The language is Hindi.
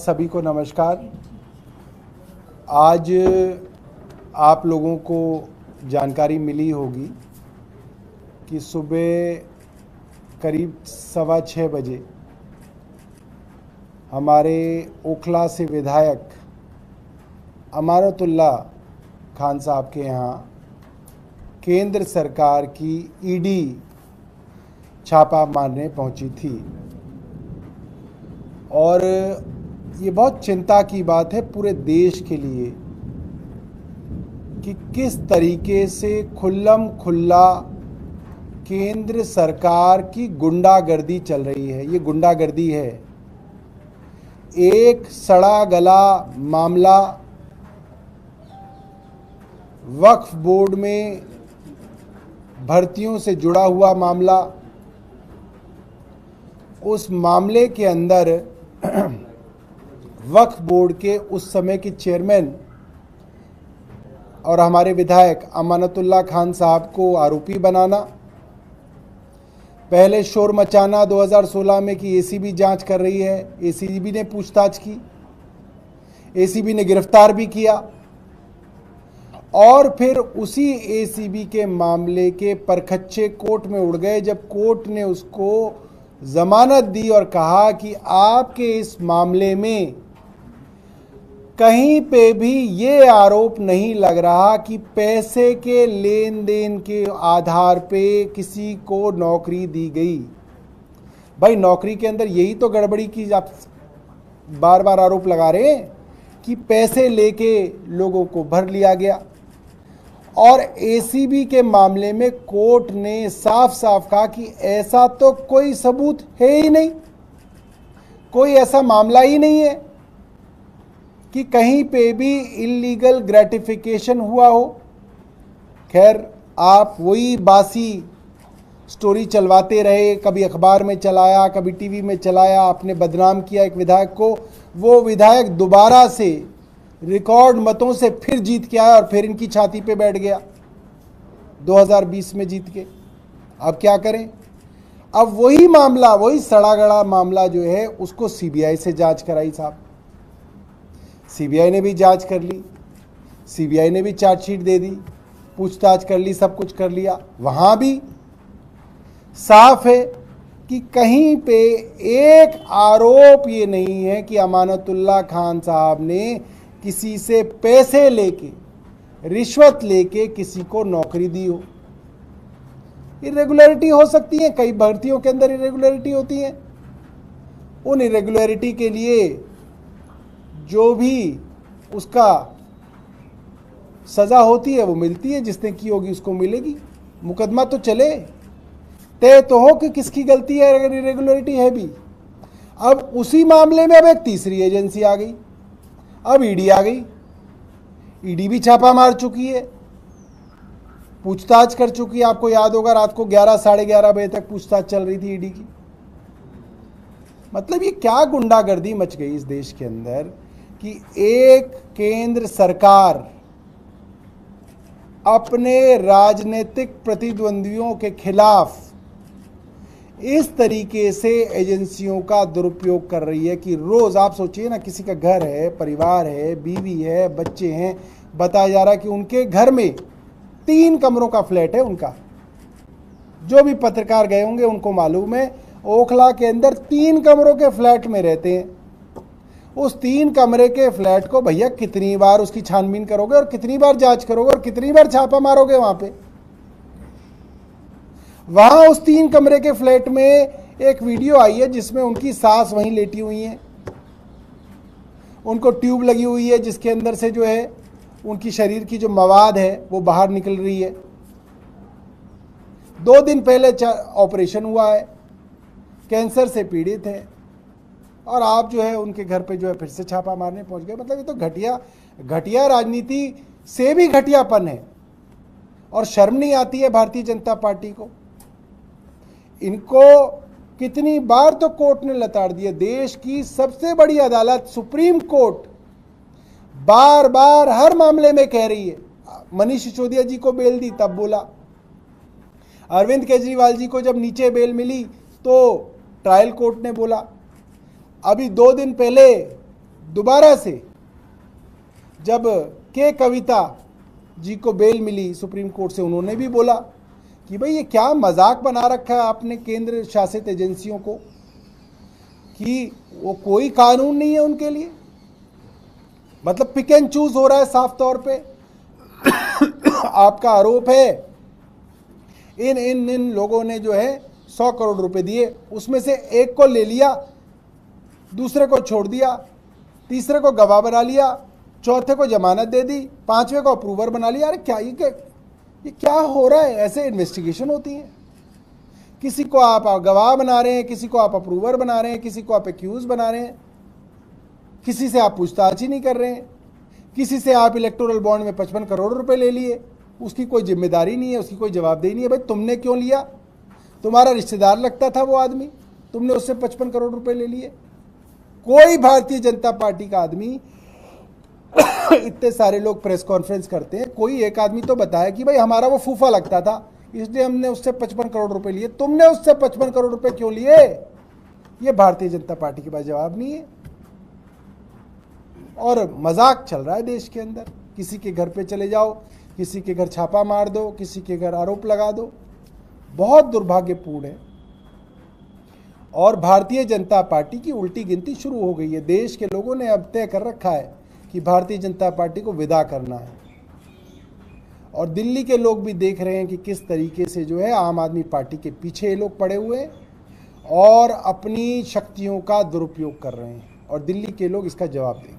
सभी को नमस्कार। आज आप लोगों को जानकारी मिली होगी कि सुबह करीब 6:15 बजे हमारे ओखला से विधायक अमानतुल्लाह खान साहब के यहाँ केंद्र सरकार की ईडी छापा मारने पहुंची थी और ये बहुत चिंता की बात है पूरे देश के लिए कि किस तरीके से खुल्लम खुल्ला केंद्र सरकार की गुंडागर्दी चल रही है। ये गुंडागर्दी है। एक सड़ा गला मामला वक्फ बोर्ड में भर्तियों से जुड़ा हुआ मामला, उस मामले के अंदर वक्फ बोर्ड के उस समय के चेयरमैन और हमारे विधायक अमानतुल्लाह खान साहब को आरोपी बनाना, पहले शोर मचाना 2016 में कि एसीबी जांच कर रही है, एसीबी ने पूछताछ की, एसीबी ने गिरफ्तार भी किया और फिर उसी एसीबी के मामले के परखच्चे कोर्ट में उड़ गए जब कोर्ट ने उसको जमानत दी और कहा कि आपके इस मामले में कहीं पे भी ये आरोप नहीं लग रहा कि पैसे के लेन देन के आधार पे किसी को नौकरी दी गई। भाई नौकरी के अंदर यही तो गड़बड़ी की आप बार बार आरोप लगा रहे हैं कि पैसे लेके लोगों को भर लिया गया। और एसीबी के मामले में कोर्ट ने साफ साफ कहा कि ऐसा तो कोई सबूत है ही नहीं, कोई ऐसा मामला ही नहीं है कि कहीं पे भी इल्लीगल ग्रेटिफिकेशन हुआ हो। खैर आप वही बासी स्टोरी चलवाते रहे, कभी अखबार में चलाया, कभी टीवी में चलाया, आपने बदनाम किया एक विधायक को। वो विधायक दोबारा से रिकॉर्ड मतों से फिर जीत के आया और फिर इनकी छाती पे बैठ गया 2020 में जीत के। अब क्या करें? अब वही मामला, वही सड़ा गड़ा मामला जो है उसको सीबीआई से जांच कराई साहब। सीबीआई ने भी जांच कर ली, सीबीआई ने भी चार्जशीट दे दी, पूछताछ कर ली, सब कुछ कर लिया। वहां भी साफ है कि कहीं पे एक आरोप ये नहीं है कि अमानतुल्लाह खान साहब ने किसी से पैसे लेके, रिश्वत लेके किसी को नौकरी दी हो। इरेगुलरिटी हो सकती है, कई भर्तियों के अंदर इरेगुलरिटी होती है। उन इरेगुलरिटी के लिए जो भी उसका सजा होती है वो मिलती है, जिसने की होगी उसको मिलेगी। मुकदमा तो चले, तय तो हो कि किसकी गलती है अगर इरेगुलरिटी है भी। अब उसी मामले में अब एक तीसरी एजेंसी आ गई, अब ईडी आ गई। ईडी भी छापा मार चुकी है, पूछताछ कर चुकी है। आपको याद होगा रात को 11 साढ़े 11 बजे तक पूछताछ चल रही थी ईडी की। मतलब ये क्या गुंडागर्दी मच गई इस देश के अंदर कि एक केंद्र सरकार अपने राजनीतिक प्रतिद्वंदियों के खिलाफ इस तरीके से एजेंसियों का दुरुपयोग कर रही है कि रोज आप सोचिए ना, किसी का घर है, परिवार है, बीवी है, बच्चे हैं, बताया जा रहा है कि उनके घर में 3 कमरों का फ्लैट है उनका। जो भी पत्रकार गए होंगे उनको मालूम है, ओखला के अंदर 3 कमरों के फ्लैट में रहते हैं। उस 3 कमरे के फ्लैट को भैया कितनी बार उसकी छानबीन करोगे और कितनी बार जांच करोगे और कितनी बार छापा मारोगे वहां पे। वहां उस 3 कमरे के फ्लैट में एक वीडियो आई है जिसमें उनकी सास वहीं लेटी हुई हैं, उनको ट्यूब लगी हुई है जिसके अंदर से जो है उनकी शरीर की जो मवाद है वो बाहर निकल रही है। 2 दिन पहले ऑपरेशन हुआ है, कैंसर से पीड़ित है, और आप जो है उनके घर पे जो है फिर से छापा मारने पहुंच गए। मतलब ये तो घटिया राजनीति से भी घटियापन है और शर्म नहीं आती है भारतीय जनता पार्टी को। इनको कितनी बार तो कोर्ट ने लताड़ दिया। देश की सबसे बड़ी अदालत सुप्रीम कोर्ट बार बार हर मामले में कह रही है। मनीष सिसोदिया जी को बेल दी तब बोला, अरविंद केजरीवाल जी को जब नीचे बेल मिली तो ट्रायल कोर्ट ने बोला। अभी 2 दिन पहले दोबारा से जब के कविता जी को बेल मिली सुप्रीम कोर्ट से, उन्होंने भी बोला कि भाई ये क्या मजाक बना रखा है आपने केंद्र शासित एजेंसियों को, कि वो कोई कानून नहीं है उनके लिए। मतलब पिक एंड चूज हो रहा है साफ तौर पे। आपका आरोप है इन लोगों ने जो है 100 करोड़ रुपए दिए, उसमें से एक को ले लिया, दूसरे को छोड़ दिया, तीसरे को गवाह बना लिया, चौथे को जमानत दे दी, पांचवे को अप्रूवर बना लिया। अरे क्या ये क्या हो रहा है? ऐसे इन्वेस्टिगेशन होती है? किसी को आप गवाह बना रहे हैं, किसी को आप अप्रूवर बना रहे हैं, किसी को आप एक्यूज बना रहे हैं, किसी से आप पूछताछ ही नहीं कर रहे हैं, किसी से आप इलेक्टोरल बॉन्ड में 55 करोड़ रुपए ले लिए, उसकी कोई जिम्मेदारी नहीं है, उसकी कोई जवाबदेही नहीं है। भाई तुमने क्यों लिया? तुम्हारा रिश्तेदार लगता था वो आदमी, तुमने उससे 55 करोड़ रुपए ले लिए। कोई भारतीय जनता पार्टी का आदमी इतने सारे लोग प्रेस कॉन्फ्रेंस करते हैं, कोई एक आदमी तो बताया कि भाई हमारा वो फूफा लगता था इसलिए हमने उससे 55 करोड़ रुपए लिए। तुमने उससे 55 करोड़ रुपए क्यों लिए? ये भारतीय जनता पार्टी के पास जवाब नहीं है। और मजाक चल रहा है देश के अंदर। किसी के घर पे चले जाओ, किसी के घर छापा मार दो, किसी के घर आरोप लगा दो। बहुत दुर्भाग्यपूर्ण है। और भारतीय जनता पार्टी की उल्टी गिनती शुरू हो गई है। देश के लोगों ने अब तय कर रखा है कि भारतीय जनता पार्टी को विदा करना है। और दिल्ली के लोग भी देख रहे हैं कि किस तरीके से जो है आम आदमी पार्टी के पीछे ये लोग पड़े हुए हैं और अपनी शक्तियों का दुरुपयोग कर रहे हैं, और दिल्ली के लोग इसका जवाब देंगे।